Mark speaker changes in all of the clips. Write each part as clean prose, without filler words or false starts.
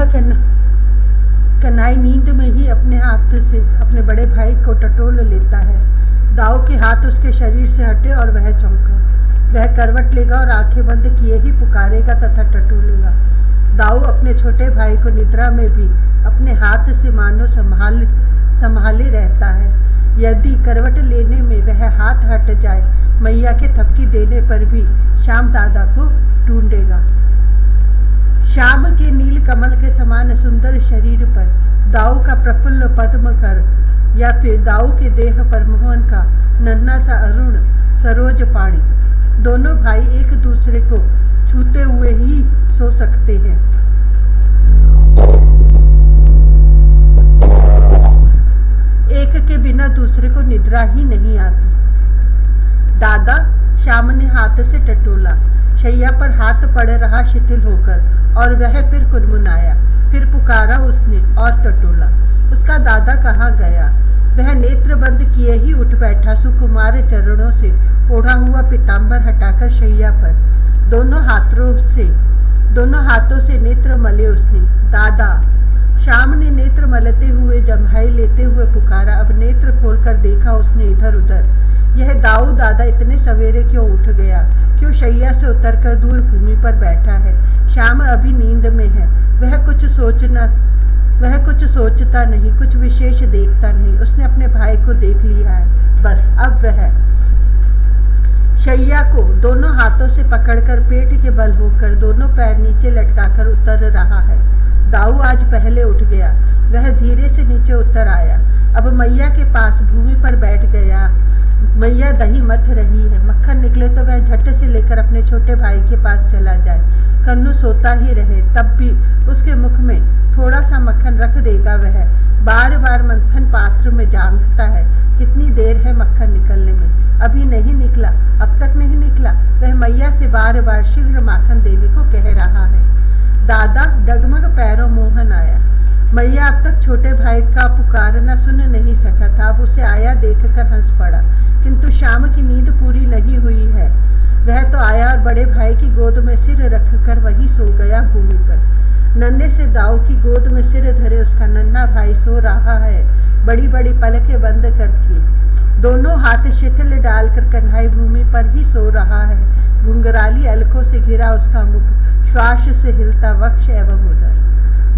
Speaker 1: वह कन्हई नींद में ही अपने हाथ से अपने बड़े भाई को टटोल लेता है। दाऊ के हाथ उसके शरीर से हटे और वह चौंका। वह करवट लेगा और आंखें बंद किए ही पुकारेगा तथा टटोलेगा। दाऊ अपने छोटे भाई को निद्रा में भी अपने हाथ से मानो संभाले रहता है। यदि करवट लेने में वह हाथ हट जाए, मैया के थपकी देने पर भी श्याम दादा को ढूंढेगा। श्याम के नील कमल के समान सुंदर शरीर पर दाऊ का प्रफुल्ल पद्म कर या फिर दाऊ के देह पर मोहन का नन्हा सा अरुण सरोज पाणी, दोनों भाई एक दूसरे को छूते हुए ही सो सकते हैं। एक के बिना दूसरे को निद्रा ही नहीं आती। दादा, श्याम ने हाथ से टटोला। शैया पर हाथ पड़ रहा शिथिल होकर और वह फिर कुनमुनाया। फिर पुकारा उसने और टटोला। उसका दादा कहाँ गया? वह नेत्र बंद किए ही उठ बैठा। सुकुमार चरणों से ओढ़ा हुआ पीताम्बर हटाकर शैया पर दोनों हाथों से नेत्र मले उसने। दादा! श्याम ने नेत्र मलते हुए जम्हाई लेते हुए पुकारा। अब नेत्र खोलकर देखा उसने इधर उधर। यह दाऊ दादा इतने सवेरे क्यों उठ गया? क्यों शैया से उतरकर दूर भूमि पर बैठा है? श्याम अभी नींद में है। वह कुछ सोचता नहीं, कुछ विशेष देखता नहीं। उसने अपने भाई को देख लिया है, बस। अब वह शैया को दोनों हाथों से पकड़कर पेट के बल होकर दोनों पैर नीचे लटकाकर उतर रहा है। दाऊ आज पहले उठ गया। वह धीरे से नीचे उतर आया। अब मैया के पास भूमि पर बैठ गया। मैया दही मथ रही है। मक्खन निकले तो वह झट से लेकर अपने छोटे भाई के पास चला जाए। कन्नू सोता ही रहे तब भी उसके मुख में थोड़ा सा मक्खन रख देगा। वह बार बार मंथन पात्र में झांकता है। कितनी देर है मक्खन निकलने में? अभी नहीं निकला, अब तक नहीं निकला। वह मैया से बार बार शीघ्र माखन देने को कह रहा है। दादा! डगमग पैरों मोहन आया। मैया अब तक छोटे भाई का पुकारना सुन नहीं सका था। अब उसे आया देखकर हंस पड़ा, किंतु श्याम की नींद पूरी नहीं हुई है। वह तो आया और बड़े भाई की गोद में सिर रखकर वहीं सो गया भूमि पर। नन्हे से दाऊ की गोद में सिर धरे उसका नन्हा भाई सो रहा है, बड़ी बड़ी पलकें बंद करके। दोनों हाथ शिथिल डालकर कन्हई भूमि पर ही सो रहा है। घुंघराली अलकों से घिरा उसका मुख, श्वास से हिलता वक्ष एवं उदर।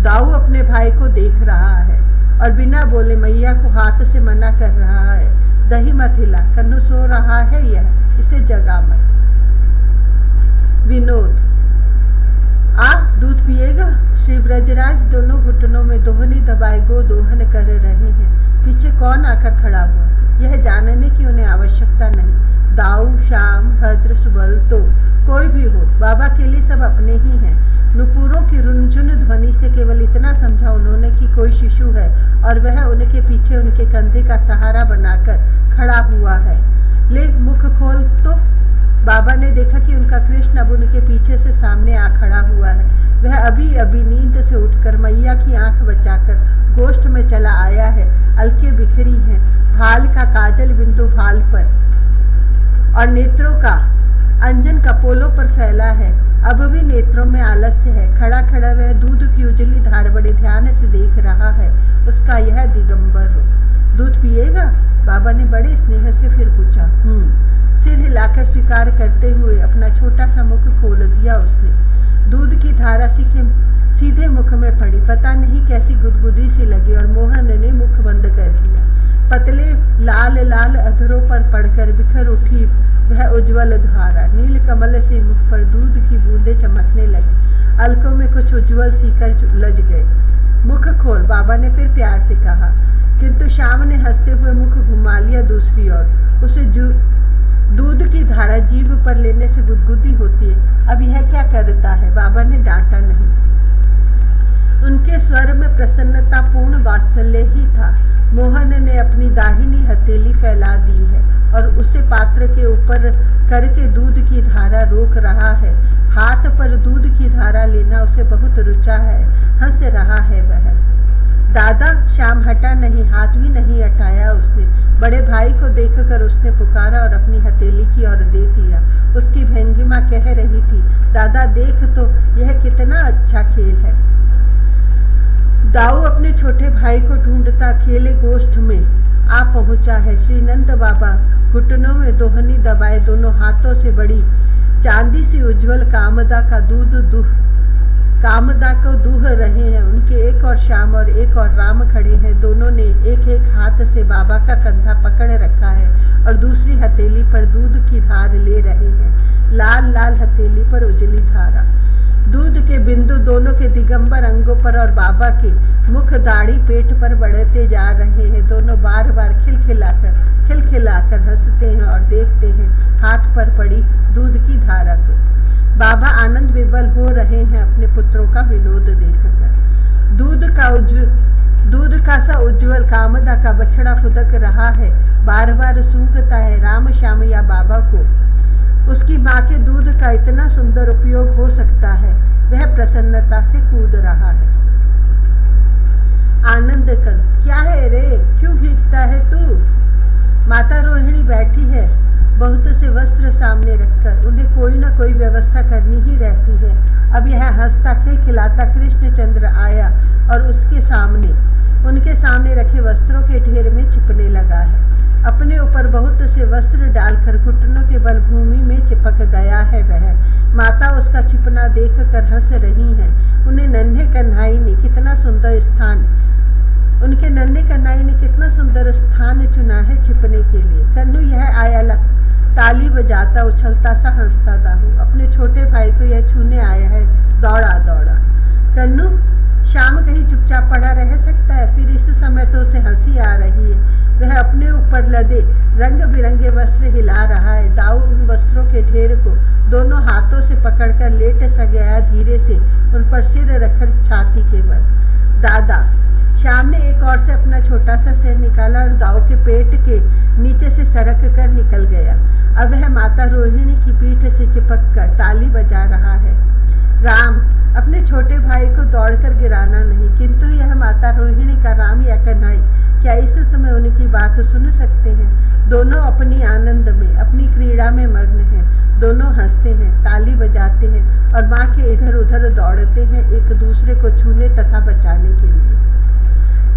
Speaker 1: दाऊ अपने भाई को देख रहा है और बिना बोले मैया को हाथ से मना कर रहा है। दही मत हिला, कन्नू सो रहा है, यह इसे जगा मत। विनोद! दूध पिएगा? श्री ब्रजराज दोनों घुटनों में दोहनी दबाए गो दोहन कर रहे हैं। पीछे कौन आकर खड़ा हुआ? यह जानने की उन्हें आवश्यकता नहीं। दाऊ, श्याम, भद्र, सुबल तो कोई भी हो, बाबा के लिए सब अपने ही हैं। नुपुरों की रुनझुन ध्वनि से केवल इतना समझा उन्होंने कि कोई शिशु है और वह उनके पीछे उनके कंधे का सहारा बनाकर खड़ा हुआ है। ले मुख खोल तो। बाबा ने देखा कि उनका कृष्ण अब उनके पीछे से सामने आ खड़ा हुआ है। वह अभी अभी नींद से उठकर मैया की आंख बचाकर गोष्ठ में चला आया है। अलकें बिखरी हैं, भाल का काजल बिंदु भाल पर और नेत्रों का अंजन कपोलों पर फैला है। अब भी नेत्रों में आलस्य है। खड़ा खड़ा वह दूध की उजली धार बड़े ध्यान से देख रहा है। उसका यह दिगंबर रूप। दूध पिएगा? बाबा ने बड़े स्नेह से फिर पूछा। सिर हिलाकर स्वीकार करते हुए अपना छोटा सा मुख खोल दिया उसने। दूध की धारा सीधे मुख में पड़ी। पता नहीं कैसी गुदगुदी सी लगी और मोहन ने मुख बंद कर दिया। पतले लाल लाल अधरों पर पड़कर बिखर उठी वह उज्ज्वल धारा। नील कमल से मुख पर दूध की बूंदें चमकने लगी। अलकों में कुछ उज्ज्वल सीकर उलझ गए। मुख खोल, बाबा ने फिर प्यार से कहा, किंतु श्याम ने हंसते हुए मुख घुमा लिया दूसरी ओर। उसे दूध की धारा जीभ पर लेने से गुदगुदी होती है। अब यह क्या करता है? बाबा ने डांटा नहीं। उनके स्वर में प्रसन्नतापूर्ण वात्सल्य ही था। मोहन ने अपनी दाहिनी हथेली फैला दी है और उसे पात्र के ऊपर करके दूध की धारा रोक रहा है। हाथ पर दूध की धारा लेना उसे बहुत रुचा है। हंस रहा है वह। दादा! श्याम हटा नहीं, हाथ भी नहीं हटाया उसने। बड़े भाई को देखकर उसने पुकारा और अपनी हथेली की ओर देख लिया। उसकी भंगिमा कह रही थी, दादा देख तो, यह कितना अच्छा खेल है। दाऊ अपने छोटे भाई को ढूंढता अकेले गोष्ठ में आ पहुंचा है। श्री नंद बाबा घुटनों में दोहनी दबाए दोनों हाथों से बड़ी चांदी सी उज्जवल कामदा को दूह रहे हैं। उनके एक और श्याम और एक और राम खड़े हैं। दोनों ने एक एक हाथ से बाबा का कंधा पकड़ रखा है और दूसरी हथेली पर दूध की धार ले रहे हैं। लाल लाल हथेली पर उजली धारा, दूध के बिंदु दोनों के दिगंबर अंगों पर और बाबा के मुख दाढ़ी पेट पर बढ़ते जा रहे हैं। दोनों बार बार खिलखिलाकर हंसते हैं और देखते हैं हाथ पर पड़ी दूध की धारा को। बाबा आनंद विवल हो रहे हैं अपने पुत्रों का विनोद देखकर। दूध का सा उज्जवल कामदा का बछड़ा फुदक रहा है, बार बार सूंघता है राम श्याम या बाबा को। उसकी माँ के दूध का इतना सुंदर उपयोग हो सकता है, वह प्रसन्नता से कूद रहा है। आनंद कंद, क्या है रे, क्यों भीगता है तू? माता रोहिणी बैठी है, बहुत से वस्त्र सामने रखकर। उन्हें कोई न कोई व्यवस्था करनी ही रहती है। अब यह हंसता खिलखिलाता कृष्णचंद्र आया और उनके सामने रखे वस्त्रों के ढेर में छिपने लगा है। अपने ऊपर बहुत से वस्त्र डालकर घुटनों के बल भूमि में चिपक गया है वह। माता उसका छिपना देखकर हंस रही है। उनके नन्हे कन्हई ने कितना सुंदर स्थान चुना है छिपने के लिए। कन्नू यह आया ताली बजाता उछलता सा हंसता दाऊ अपने छोटे भाई को यह छूने आया है, दौड़ा। कन्नू, शाम कहीं चुपचाप पड़ा रह सकता है? फिर इस समय तो उसे हंसी आ रही है। वह अपने ऊपर लदे रंग बिरंगे वस्त्र हिला रहा है। दाऊ उन वस्त्रों के ढेर को दोनों हाथों से पकड़कर लेट सा गया, धीरे से उन पर सिर रखकर छाती के बल। दादा, श्याम ने एक और से अपना छोटा सा सिर निकाला और दाऊ के पेट के नीचे से सरक कर निकल गया। अब वह माता रोहिणी की पीठ से चिपक कर ताली बजा रहा है। राम, अपने छोटे भाई को दौड़कर गिराना नहीं, किंतु यह माता रोहिणी का राम या कन्हई क्या इस समय उनकी बात सुन सकते हैं? दोनों अपनी आनंद में, अपनी क्रीड़ा में मग्न हैं। दोनों हंसते हैं, ताली बजाते हैं और माँ के इधर उधर दौड़ते हैं, एक दूसरे को छूने तथा बचाने के लिए।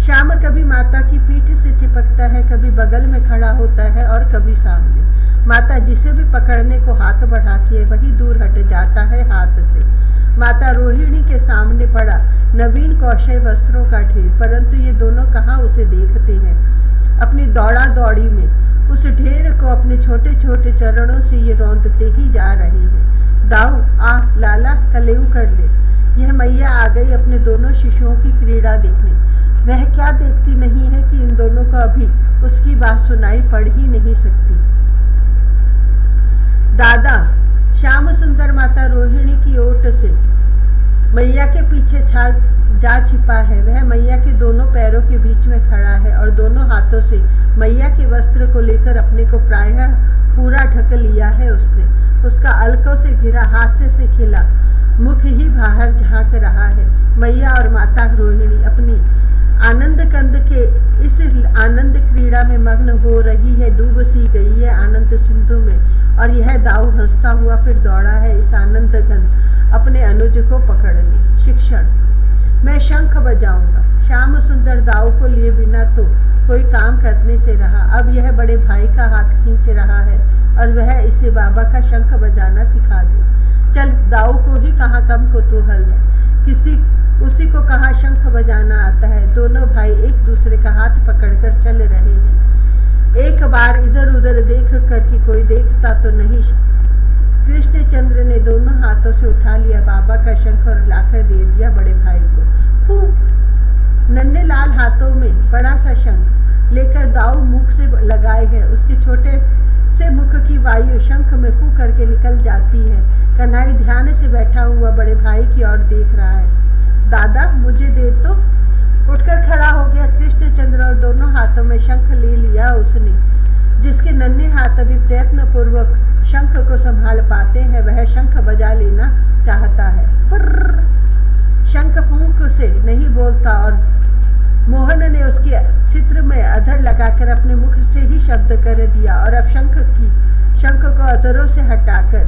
Speaker 1: श्याम कभी माता की पीठ से चिपकता है, कभी बगल में खड़ा होता है और कभी सामने। माता जिसे भी पकड़ने को हाथ बढ़ाती है वही दूर हट जाता है हाथ से। माता रोहिणी के सामने पड़ा नवीन कौशल वस्त्रों का ढेर, परंतु ये दोनों कहाँ उसे देखते हैं। अपनी दौड़ा दौड़ी में उस ढेर को अपने छोटे छोटे चरणों से ये रौंदते ही जा रहे हैं। दाऊ, आ लाला, कलेऊ कर ले। यह मैया आ गई अपने दोनों शिशुओं की क्रीड़ा देखने। वह क्या देखती नहीं है कि इन दोनों को अभी उसकी बात सुनाई पड़ ही नहीं सकती। दादा, श्याम सुंदर माता रोहिणी की ओट से मैया के पीछे जा छिपा है। वह मैया के दोनों पैरों के बीच में खड़ा है और दोनों हाथों से मैया के वस्त्र को लेकर अपने को प्रायः पूरा ढक लिया है उसने। उसका अलकों से घिरा हास्य से खिला मुख ही बाहर झांक रहा है। मैया और माता रोहिणी अपनी आनंद कंद के इस आनंद क्रीड़ा में मग्न हो रही है, डूब सी गई है आनंद सिंधु में। और यह दाऊ हंसता हुआ फिर दौड़ा है इस आनंद कंद अपने अनुज को पकड़ने। शिक्षण, मैं शंख बजाऊंगा। श्याम सुंदर दाऊ को लिए बिना तो कोई काम करने से रहा। अब यह बड़े भाई का हाथ खींच रहा है और वह इसे बाबा का शंख बजाना सिखा दे। चल, दाऊ को ही कहाँ कम कुतूहल है, उसी को कहाँ शंख बजाना आता है। दोनों भाई एक दूसरे का हाथ पकड़कर चल रहे हैं। एक बार इधर उधर देख कर कि कोई देखता तो नहीं, कृष्णचंद्र ने दोनों हाथों से उठा लिया बाबा का शंख और लाकर दे दिया बड़े भाई को। फूंक, नन्हे लाल हाथों में बड़ा सा शंख लेकर दाऊ मुख से लगाए है। उसके छोटे से मुख की वायु शंख में फू करके निकल जाती है। कन्हई ध्यान से बैठा हुआ बड़े भाई की ओर देख रहा है। दादा, मुझे दे तो। उठकर खड़ा हो गया कृष्णचंद्र और दोनों हाथों में शंख ले लिया उसने। जिसके नन्हे हाथ अभी प्रयत्न पूर्वक शंख को संभाल पाते हैं वह शंख बजा लेना चाहता है। पुर्र, शंख फूंक से नहीं बोलता और मोहन ने उसके चित्र में अधर लगाकर अपने मुख से ही शब्द कर दिया और अब शंख को अधरों से हटाकर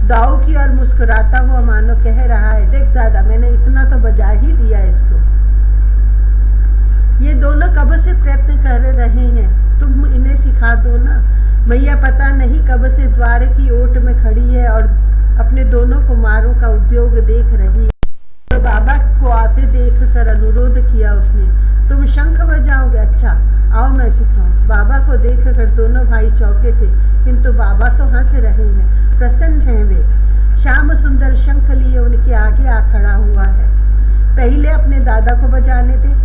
Speaker 1: दाऊ की ओर मुस्कुराता हुआ मानो कह रहा है, देख दादा, मैंने इतना तो बजा ही दिया इसको। ये दोनों कब से प्रयत्न कर रहे हैं, तुम इन्हें सिखा दो ना। मैया पता नहीं कब से द्वार की ओट में खड़ी है और अपने दोनों कुमारों का उद्योग देख रही है। तो बाबा को आते देख कर अनुरोध किया उसने, तुम शंख बजाओगे? अच्छा आओ मैं सिखाऊं। बाबा को देख कर दोनों भाई चौंके थे, किंतु बाबा तो हंस रहे हैं, प्रसन्न हैं वे। श्याम सुंदर शंख लिए उनके आगे आ खड़ा हुआ है। पहले अपने दादा को बजाने दे।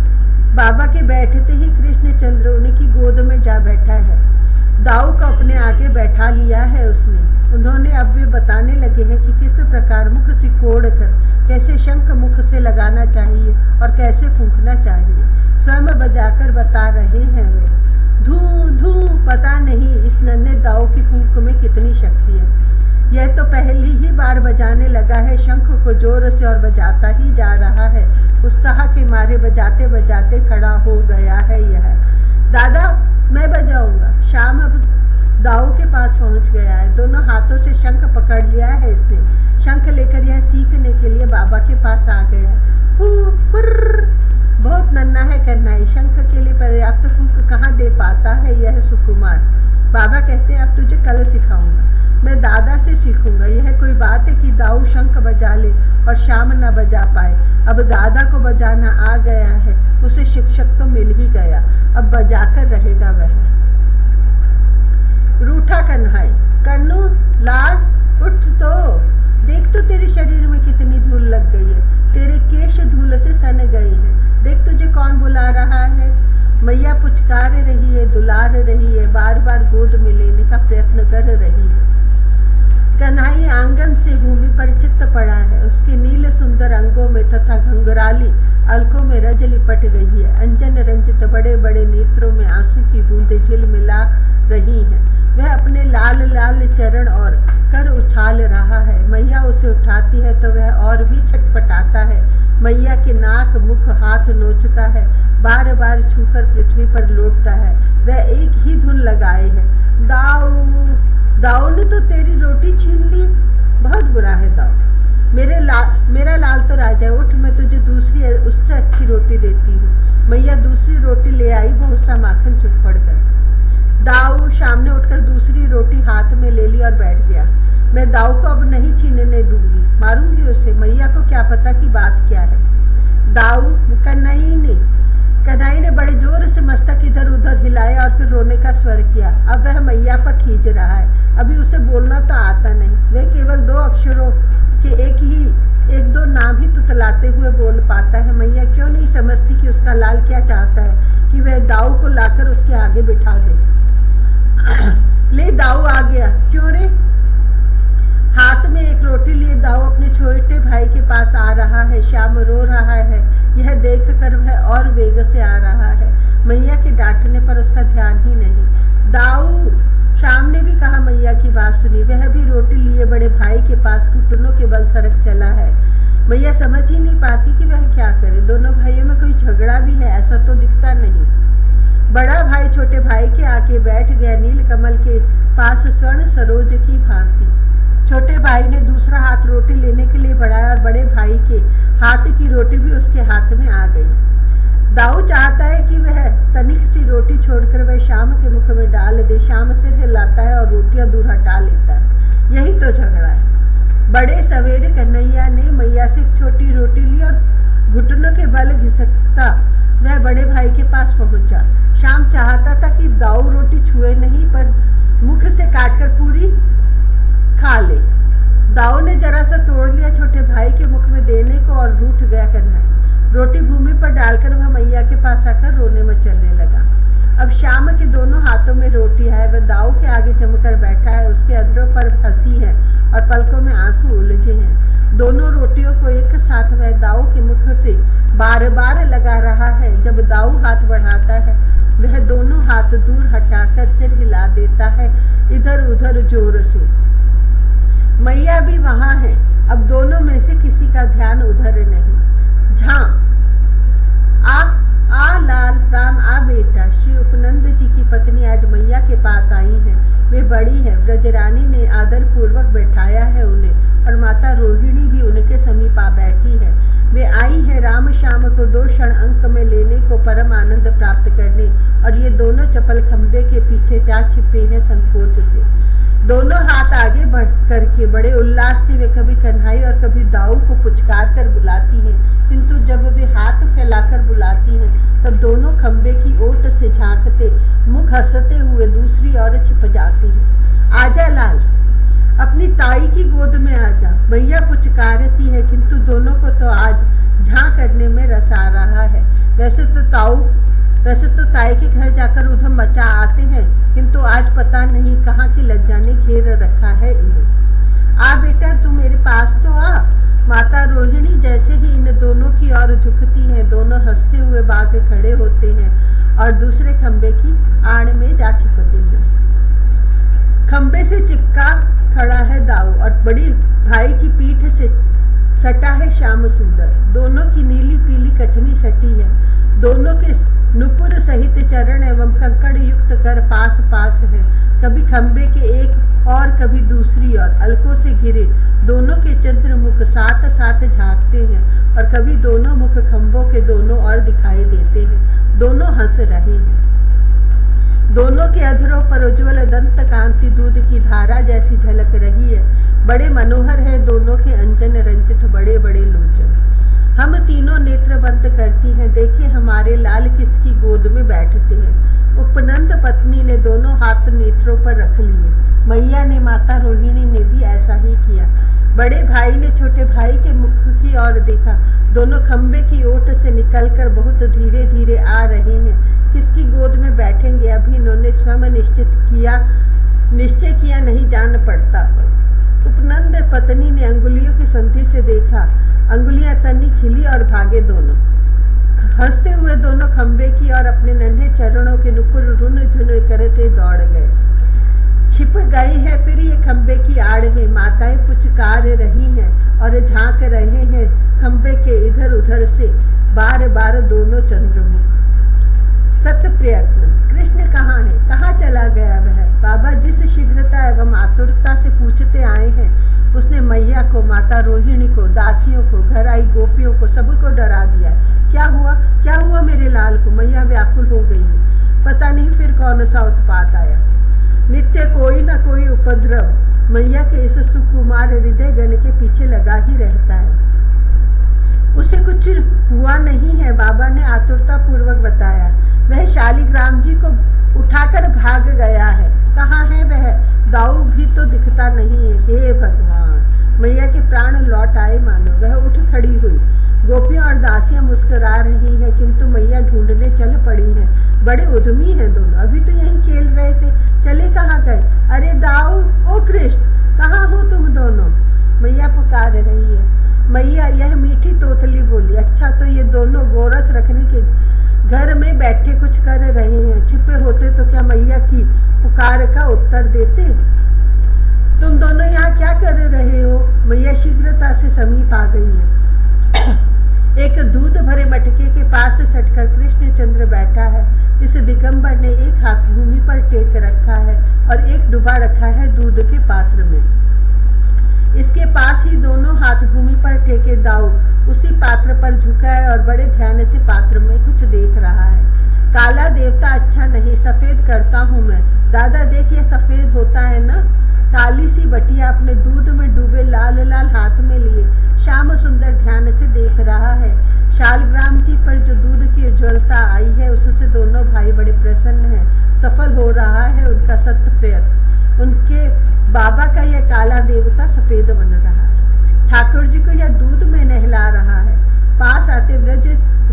Speaker 1: बाबा के बैठते ही कृष्णचंद्र उनकी गोद में जा बैठा है। दाऊ को अपने आगे बैठा लिया है उसने। उन्होंने अब वे बताने लगे हैं कि किस प्रकार मुख सिकोड़ कर कैसे शंख मुख से लगाना चाहिए और कैसे फूंकना चाहिए, स्वयं बजाकर बता रहे हैं वे। धू धू, पता नहीं इस नन्हे दाऊ की फूंक में कितनी शक्ति है। यह तो पहली ही बार बजाने लगा है, शंख को जोर से और बजाता ही जा रहा है। उत्साह के मारे बजाते बजाते खड़ा हो गया है यह। दादा मैं बजाऊंगा। श्याम अब दाऊ के पास पहुंच गया है। दोनों हाथों से शंख पकड़ लिया है इसने। शंख लेकर यह सीखने के लिए बाबा के पास आ गया। हु फुर्र, बहुत नन्हा है कन्हई, शंख के लिए पर्याप्त फूंक कहाँ दे पाता है यह सुकुमार। बाबा कहते हैं अब तुझे कल सिखाऊंगा, मैं दादा से सीखूंगा। यह कोई बात है कि दाऊ शंख बजा ले और श्याम न बजा पाए। अब दादा को बजाना आ गया है, उसे शिक्षक तो मिल ही गया, अब बजाकर रहेगा वह। रूठा कन्हई, कन्नू लाल उठ तो देख, तो तेरे शरीर में कितनी धूल लग गई है, तेरे केश धूल से सन गए हैं। देख तुझे कौन बुला रहा है। मैया पुचकार रही है, दुलार रही है, बार बार गोद में लेने का प्रयत्न कर रही है। कन्हई आंगन से भूमि पर चित्त पड़ा है। उसके नील सुंदर अंगों में तथा घंघराली अलकों में रज लिपट गई है। अंजन रंजित बड़े बड़े नेत्रों में आंसू की बूंदें झिलमिला रही हैं। वह अपने लाल लाल चरण और कर उछाल रहा है। मैया उसे उठाती है तो वह और भी छटपटाता है। मैया के नाक मुख हाथ नोचता है, बार बार छूकर पृथ्वी पर लौटता है। वह एक ही धुन लगाए है, दाऊ दाऊ ने तो तेरी रोटी छीन ली, बहुत बुरा है दाऊ। मेरा लाल तो राजा, उठ मैं तुझे दूसरी उससे अच्छी रोटी देती हूँ। मैया दूसरी रोटी ले आई, बहुत सा माखन चुप पड़कर। दाऊ सामने उठकर दूसरी रोटी हाथ में ले ली और बैठ गया। मैं दाऊ को अब नहीं छीनने दूंगी, मारूंगी उसे। मैया को क्या पता कि बात क्या है। दाऊ कन्हई ने बड़े जोर से मस्तक इधर उधर हिलाया और फिर रोने का स्वर किया। अब वह मैया पर खींच रहा है। अभी उसे बोलना तो आता नहीं, वह केवल दो अक्षरों के एक दो नाम ही तुतलाते हुए बोल पाता है। मैया क्यों नहीं समझती कि उसका लाल क्या चाहता है कि वह दाऊ को लाकर उसके आगे बिठा दे। ले दाऊ आ गया। क्यों रे? हाथ में एक रोटी लिए दाऊ अपने छोटे भाई के पास आ रहा है। श्याम रो रहा है, यह देखकर वह और वेग से आ रहा है। मैया के डांटने पर उसका ध्यान ही नहीं। दाऊ, श्याम ने भी कहा मैया की बात सुनी। वह भी रोटी लिए बड़े भाई के पास घुटनों के बल सरक चला है। मैया समझ ही नहीं पाती कि वह क्या करे। दोनों भाइयों में कोई झगड़ा भी है ऐसा तो दिखता नहीं। बड़ा भाई छोटे भाई के आके बैठ गया, नील कमल के पास स्वर्ण सरोज की भांति। छोटे भाई ने दूसरा हाथ रोटी लेने के लिए बढ़ाया और बड़े भाई के हाथ की रोटी भी उसके हाथ में आ गई। दाऊ चाहता है कि वह तनिक सी रोटी छोड़कर वह श्याम के मुख में डाल दे। श्याम सिर हिलाता है और रोटियां दूर हटा लेता है। यही तो झगड़ा है। बड़े सवेरे कन्हैया ने मैया से एक छोटी रोटी ली और घुटनों के बल घिसकता वह बड़े भाई के पास पहुंचा। श्याम चाहता था कि दाऊ रोटी छुए नहीं, पर मुख से काटकर पूरी खा ले। दाऊ ने जरा सा तोड़ लिया छोटे भाई के मुख में देने को और रूठ गया कन्हई। रोटी भूमि पर डालकर वह मैया के पास आकर रोने में चलने लगा। अब श्याम के दोनों हाथों में रोटी है। वह दाऊ के आगे जमकर बैठा है। उसके अधरों पर हंसी है और पलकों में आंसू उलझे हैं। दोनों रोटियों को एक साथ वह दाऊ के मुख से बार बार लगा रहा है। जब दाऊ हाथ बढ़ाता है वह दोनों हाथ दूर हटाकर सिर हिला देता है इधर उधर जोर से। मैया भी वहां है। अब दोनों में से किसी का ध्यान उधर नहीं। झां आ लाल राम आ बेटा। श्री उपनंद जी की पत्नी आज मैया के पास आई हैं। वे बड़ी है। ब्रजरानी ने आदर पूर्वक बैठाया है उन्हें और माता रोहिणी भी उनके समीप आ बैठी है। वे आई है राम श्याम को 2 क्षण अंक में लेने को, परम आनंद प्राप्त करने। और ये दोनों चपल खंबे के पीछे जा छिपे हैं संकोच से। दोनों हाथ आगे बढ़ करके बड़े उल्लास से वे कभी कन्हई और कभी दाऊ को पुचकार कर बुलाती हैं, किंतु जब वे हाथ फैलाकर बुलाती हैं तब दोनों खंबे की ओट से झांकते मुख हंसते हुए दूसरी ओर छिप जाती हैं। आजा लाल, अपनी ताई की गोद में आजा, भैया पुचकारती है, किंतु दोनों को तो आज झां करने में रस आ रहा है। वैसे तो ताई के घर जाकर उधम मचा आते हैं, किंतु आज पता नहीं कहाँ की लज्जा ने घेर रखा है इन्हें। आ बेटा, तू मेरे पास तो आ। माता रोहिणी जैसे ही इन दोनों की ओर झुकती हैं, दोनों हंसते हुए भाग खड़े होते हैं और दूसरे खंबे की आड़ में जा छिपते हैं। खंबे से चिपका खड़ा है दाऊ और बड़ी भाई की पीठ से सटा है श्याम सुंदर। दोनों की नीली पीली कचनी सटी है। दोनों के नुपुर सहित चरण एवं कंकड़ युक्त कर पास पास है। कभी खंबे के एक और कभी दूसरी ओर अलकों से घिरे दोनों के चंद्रमुख साथ साथ झांकते हैं और कभी दोनों मुख खंभों के दोनों ओर दिखाई देते हैं। दोनों हंस रहे हैं। दोनों के अधरों पर उज्ज्वल दंत कांति दूध की धारा जैसी झलक रही है। बड़े मनोहर है दोनों के अंजन रंजित बड़े बड़े लोचन। हम तीनों नेत्र बंद करती हैं, देखे हमारे लाल किसकी गोद में बैठते हैं। उपनंद पत्नी ने दोनों हाथ नेत्रों पर रख लिए। मैया ने, माता रोहिणी ने भी ऐसा ही किया। बड़े भाई ने छोटे भाई के मुख की ओर देखा। दोनों खंबे की ओट से निकलकर बहुत धीरे धीरे आ रहे हैं। किसकी गोद में बैठेंगे अभी इन्होंने स्वयं निश्चय किया नहीं जान पड़ता। उपनंद पत्नी ने अंगुलियों की संधि से देखा। अंगुलियां तनी खिली और भागे दोनों। हंसते हुए दोनों खंबे की और अपने नन्हे चरणों के नुपुर रुन झुन करते दौड़ गए। छिप गई है फिर ये खंबे की आड़ में। माताएं पुचकार रही हैं और झांक रहे हैं खंबे के इधर उधर से बार बार दोनों चंद्रमुख। सत प्रयत्न, कृष्ण कहाँ है, कहाँ चला गया वह? बाबा जिस शीघ्रता एवं आतुरता से पूछते आए हैं, उसने मैया को, माता रोहिणी को, दासियों को, घर आई गोपियों को, सबको डरा दिया है। क्या हुआ मेरे लाल को? मैया व्याकुल हो गई है। पता नहीं फिर कौन सा उत्पात आया। नित्य कोई न कोई उपद्रव मैया के इस सुकुमार हृदय गण के पीछे लगा ही रहता है। उसे कुछ हुआ नहीं है, बाबा ने आतुरता पूर्वक बताया। वह शालिग्राम जी को उठाकर भाग गया है। कहाँ है वह? दाऊ भी तो दिखता नहीं है। हे भगवान, मैया के प्राण लौट आए मानो। वह उठ खड़ी हुई। गोपियां और दासियां मुस्कुरा रही हैं, किंतु मैया ढूंढने चल पड़ी हैं। बड़े उद्यमी हैं दोनों। अभी तो यहीं खेल रहे थे, चले कहाँ गए? अरे दाऊ, ओ कृष्ण, कहाँ हो तुम दोनों? मैया पुकार रही है। मैया, यह मीठी तोतली बोली। अच्छा, तो ये दोनों गोरस रखने के घर में बैठे कुछ कर रहे हैं। छिपे होते तो क्या मैया की पुकार का उत्तर देते? तुम दोनों यहाँ क्या कर रहे हो? मैया शीघ्रता से समीप आ गई है। एक दूध भरे मटके के पास सटकर कृष्णचंद्र बैठा है। इस दिगंबर ने एक हाथ भूमि पर टेक रखा है और एक डुबा रखा है दूध के पात्र में। इसके पास ही दोनों हाथ भूमि पर टेके दाऊ उसी पात्र पर झुका है और बड़े ध्यान से पात्र में कुछ देख रहा है। काला देवता अच्छा नहीं, सफेद करता हूँ मैं। दादा देख, ये सफेद होता है ना। काली सी बटिया अपने दूध में डूबे लाल लाल हाथ में लिए श्याम सुंदर ध्यान से देख रहा है। शालग्राम जी पर जो दूध की उज्ज्वलता आई है, उससे दोनों भाई बड़े प्रसन्न हैं। सफल हो रहा है उनका सत्य प्रयत्न। उनके बाबा का यह काला देवता सफेद बन रहा है। ठाकुर जी को यह दूध में नहला रहा है। पास आते व्रज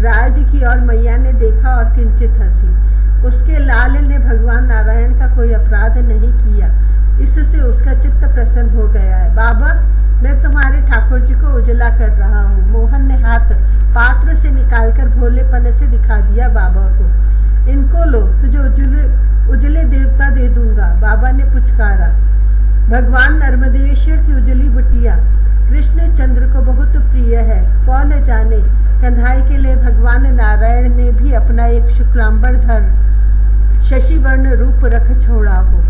Speaker 1: राज की और मैया ने देखा और किंचित हंसी। उसके लाल ने भगवान नारायण का कोई अपराध नहीं किया, इससे उसका चित्त प्रसन्न हो गया है। बाबा, मैं तुम्हारे ठाकुर जी को उजला कर रहा हूँ। मोहन ने हाथ पात्र से निकालकर भोलेपन से दिखा दिया बाबा को। इनको लो, तुझे उजले देवता दे दूंगा, बाबा ने पुचकारा। भगवान नर्मदेश्वर की उजली बुटिया कृष्ण चंद्र को बहुत प्रिय है। कौन जाने कन्हई के लिए भगवान नारायण ने भी अपना एक शुक्लांबर धर शशिवर्ण रूप रख छोड़ा हो।